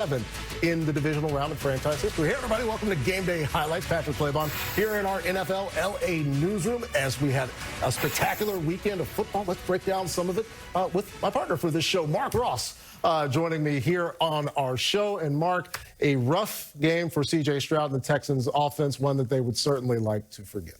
in the divisional round of franchise history. Hey, everybody, welcome to Game Day Highlights. Patrick Claybon here in our NFL LA newsroom as we had a spectacular weekend of football. Let's break down some of it with my partner for this show, Mark Ross, joining me here on our show. And Mark, a rough game for C.J. Stroud and the Texans offense, one that they would certainly like to forget.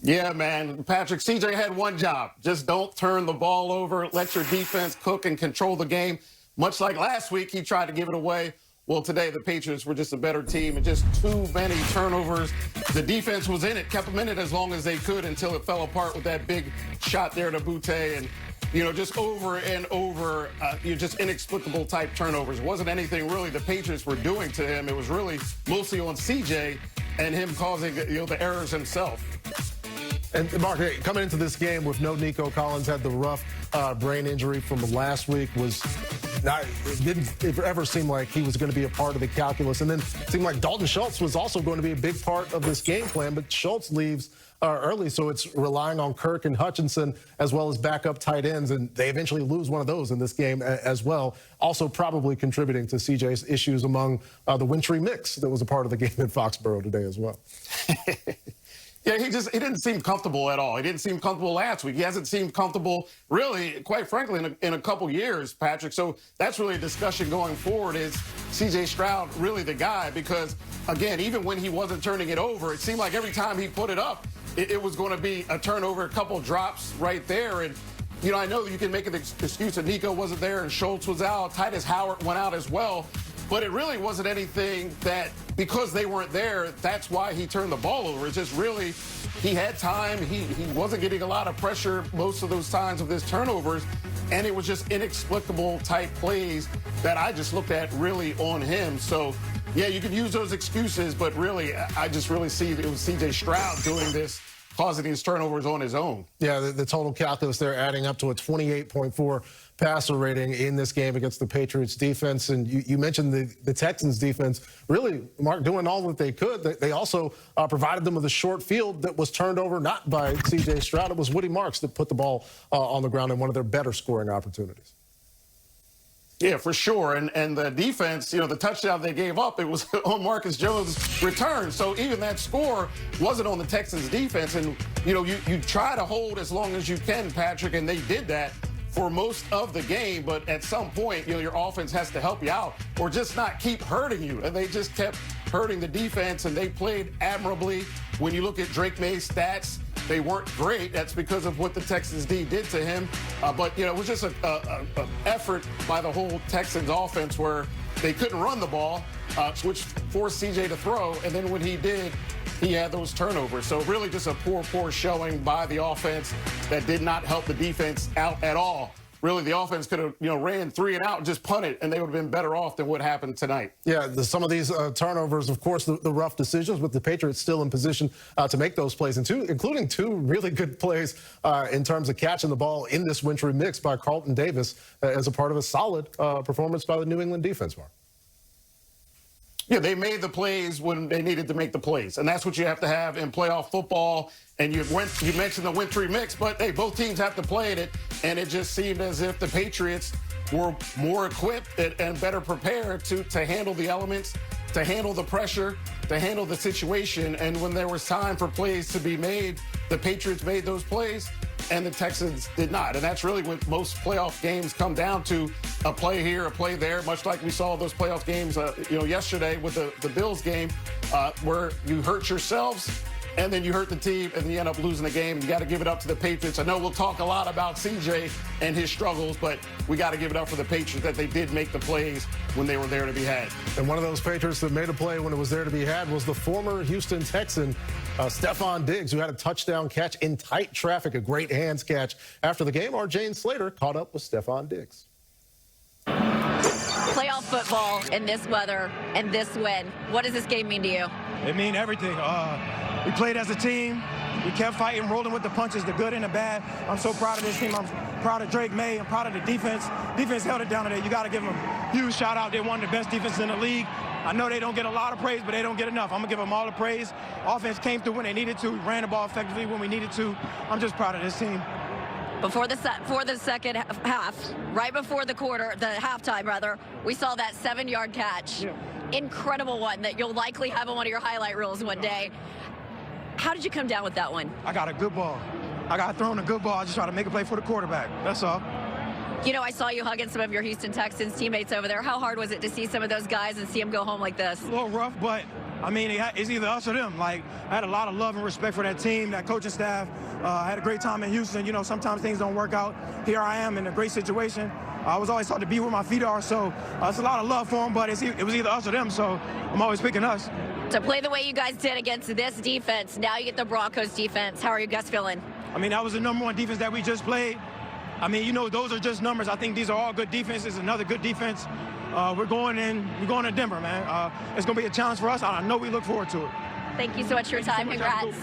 Yeah, man. Patrick, CJ had one job. Just don't turn the ball over. Let your defense cook and control the game. Much like last week, he tried to give it away. Well, today, the Patriots were just a better team and just too many turnovers. The defense was in it, kept them in it as long as they could until it fell apart with that big shot there to Butte. And, you know, just over and over, just inexplicable type turnovers. It wasn't anything really the Patriots were doing to him. It was really mostly on CJ and him causing, the errors himself. And Mark, coming into this game with no Nico Collins, had the rough brain injury from last week. It didn't ever seem like he was going to be a part of the calculus. And then it seemed like Dalton Schultz was also going to be a big part of this game plan, but Schultz leaves early, so it's relying on Kirk and Hutchinson as well as backup tight ends, and they eventually lose one of those in this game as well, also probably contributing to CJ's issues among the wintry mix that was a part of the game in Foxborough today as well. Yeah, he didn't seem comfortable at all. He didn't seem comfortable last week. He hasn't seemed comfortable, really, quite frankly, in a couple years, Patrick. So that's really a discussion going forward. Is C.J. Stroud really the guy? Because, again, even when he wasn't turning it over, it seemed like every time he put it up, it was going to be a turnover, a couple drops right there. And, I know you can make an excuse that Nico wasn't there and Schultz was out. Titus Howard went out as well. But it really wasn't anything that, because they weren't there, that's why he turned the ball over. It's just really, he had time. He wasn't getting a lot of pressure most of those times of his turnovers. And it was just inexplicable type plays that I just looked at really on him. So, yeah, you could use those excuses, but really, I just really see it was C.J. Stroud doing this, causing these turnovers on his own. Yeah, the total calculus there adding up to a 28.4 passer rating in this game against the Patriots defense. And you mentioned the Texans defense, really, Mark, doing all that they could. They also provided them with a short field that was turned over not by C.J. Stroud. It was Woody Marks that put the ball on the ground in one of their better scoring opportunities. Yeah, for sure. And the defense, the touchdown they gave up, it was on Marcus Jones' return. So even that score wasn't on the Texans defense. And, you try to hold as long as you can, Patrick, and they did that for most of the game. But at some point, your offense has to help you out or just not keep hurting you. And they just kept hurting the defense, and they played admirably. When you look at Drake Maye's stats, they weren't great. That's because of what the Texans D did to him. But, it was just an effort by the whole Texans offense where they couldn't run the ball, which forced CJ to throw. And then when he did, he had those turnovers. So really just a poor showing by the offense that did not help the defense out at all. Really, the offense could have, ran 3 and out and just punted, and they would have been better off than what happened tonight. Yeah, some of these turnovers, of course, the rough decisions, but the Patriots still in position to make those plays, and including 2 really good plays in terms of catching the ball in this wintry mix by Carlton Davis as a part of a solid performance by the New England defense, Mark. Yeah, they made the plays when they needed to make the plays, and that's what you have to have in playoff football. And you mentioned the wintry mix, but hey, both teams have to play in it, and it just seemed as if the Patriots were more equipped and better prepared to handle the elements, to handle the pressure, to handle the situation. And when there was time for plays to be made, the Patriots made those plays, and the Texans did not. And that's really what most playoff games come down to, a play here, a play there, much like we saw those playoff games, yesterday with the Bills game, where you hurt yourselves, and then you hurt the team, and you end up losing the game. You got to give it up to the Patriots. I know we'll talk a lot about CJ and his struggles, but we got to give it up for the Patriots that they did make the plays when they were there to be had. And one of those Patriots that made a play when it was there to be had was the former Houston Texan, Stefon Diggs, who had a touchdown catch in tight traffic, a great hands catch. After the game, our Jane Slater caught up with Stefon Diggs. Playoff football in this weather and this win. What does this game mean to you? It means everything. We played as a team. We kept fighting, rolling with the punches, the good and the bad. I'm so proud of this team. I'm proud of Drake Maye. I'm proud of the defense. Defense held it down today. You got to give them a huge shout out. They're one of the best defenses in the league. I know they don't get a lot of praise, but they don't get enough. I'm going to give them all the praise. Offense came through when they needed to. We ran the ball effectively when we needed to. I'm just proud of this team. Before the second half, right before the halftime rather, we saw that 7-yard catch. Yeah. Incredible one that you'll likely have on one of your highlight reels one day. How did you come down with that one? I got a good ball. I got thrown a good ball. I just try to make a play for the quarterback. That's all. You know, I saw you hugging some of your Houston Texans teammates over there. How hard was it to see some of those guys and see them go home like this? A little rough, but I mean, it's either us or them. Like, I had a lot of love and respect for that team, that coaching staff. I had a great time in Houston. You know, sometimes things don't work out. Here I am in a great situation. I was always taught to be where my feet are, so it's a lot of love for them, but it was either us or them, so I'm always picking us. To play the way you guys did against this defense, now you get the Broncos defense. How are you guys feeling? I mean, that was the #1 defense that we just played. I mean, you know, those are just numbers. I think these are all good defenses. Another good defense. We're going to Denver, man. It's going to be a challenge for us. I know we look forward to it. Thank you so much for your time. Congrats.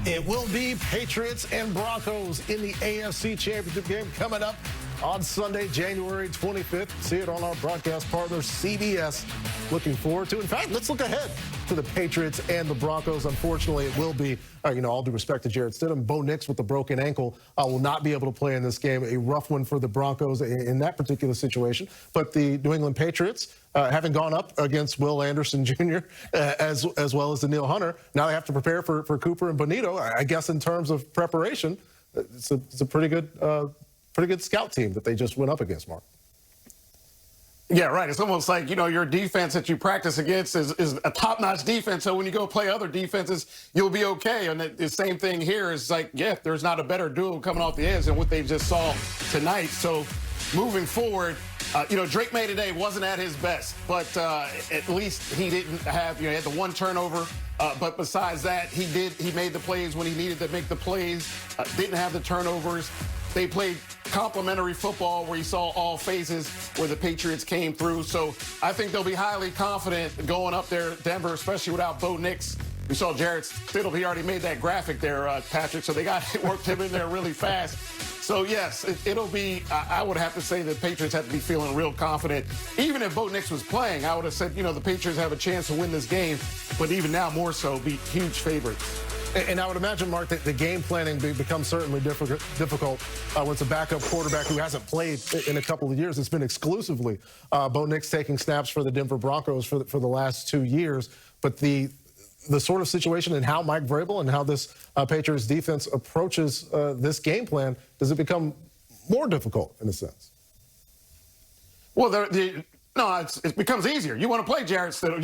It will be Patriots and Broncos in the AFC Championship game coming up on Sunday, January 25th. See it on our broadcast partner, CBS. Looking forward to it. In fact, let's look ahead to the Patriots and the Broncos. Unfortunately, it will be, all due respect to Jarrett Stidham, Bo Nix with the broken ankle will not be able to play in this game. A rough one for the Broncos in that particular situation. But the New England Patriots, having gone up against Will Anderson Jr. As well as Danielle Hunter, now they have to prepare for Cooper and Bonito. I guess in terms of preparation, it's a pretty good scout team that they just went up against, Mark. Yeah, right. It's almost like, your defense that you practice against is a top-notch defense. So when you go play other defenses, you'll be okay. And the same thing here is like, yeah, there's not a better duo coming off the edge than what they just saw tonight. So moving forward, Drake Maye today wasn't at his best, but at least he didn't have, he had the one turnover. But besides that, he made the plays when he needed to make the plays, didn't have the turnovers. They played complimentary football where you saw all phases where the Patriots came through. So I think they'll be highly confident going up there, Denver, especially without Bo Nix. We saw Jarrett Stidham. He already made that graphic there, Patrick. So they worked him in there really fast. So, yes, it'll be, I would have to say the Patriots have to be feeling real confident. Even if Bo Nix was playing, I would have said, the Patriots have a chance to win this game. But even now more so, be huge favorites. And I would imagine, Mark, that the game planning becomes certainly difficult when it's a backup quarterback who hasn't played in a couple of years. It's been exclusively Bo Nix taking snaps for the Denver Broncos for the last 2 years. But the sort of situation and how Mike Vrabel and how this Patriots defense approaches this game plan, does it become more difficult in a sense? Well, no, it becomes easier. You want to play Jarrett Stidham.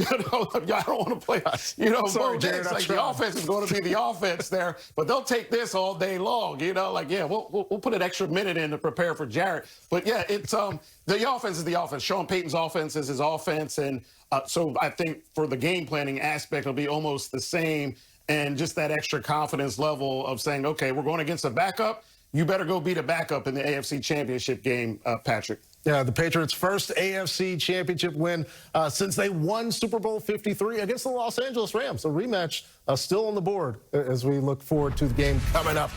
I don't want to play, Sorry, Bo Jared, Nix. Like, the offense is going to be the offense there, but they'll take this all day long. We'll put an extra minute in to prepare for Jarrett. But, yeah, it's the offense is the offense. Sean Payton's offense is his offense. And so I think for the game planning aspect, it'll be almost the same. And just that extra confidence level of saying, okay, we're going against a backup. You better go beat a backup in the AFC Championship game, Patrick. Yeah, the Patriots' first AFC Championship win since they won Super Bowl 53 against the Los Angeles Rams. A rematch still on the board as we look forward to the game coming up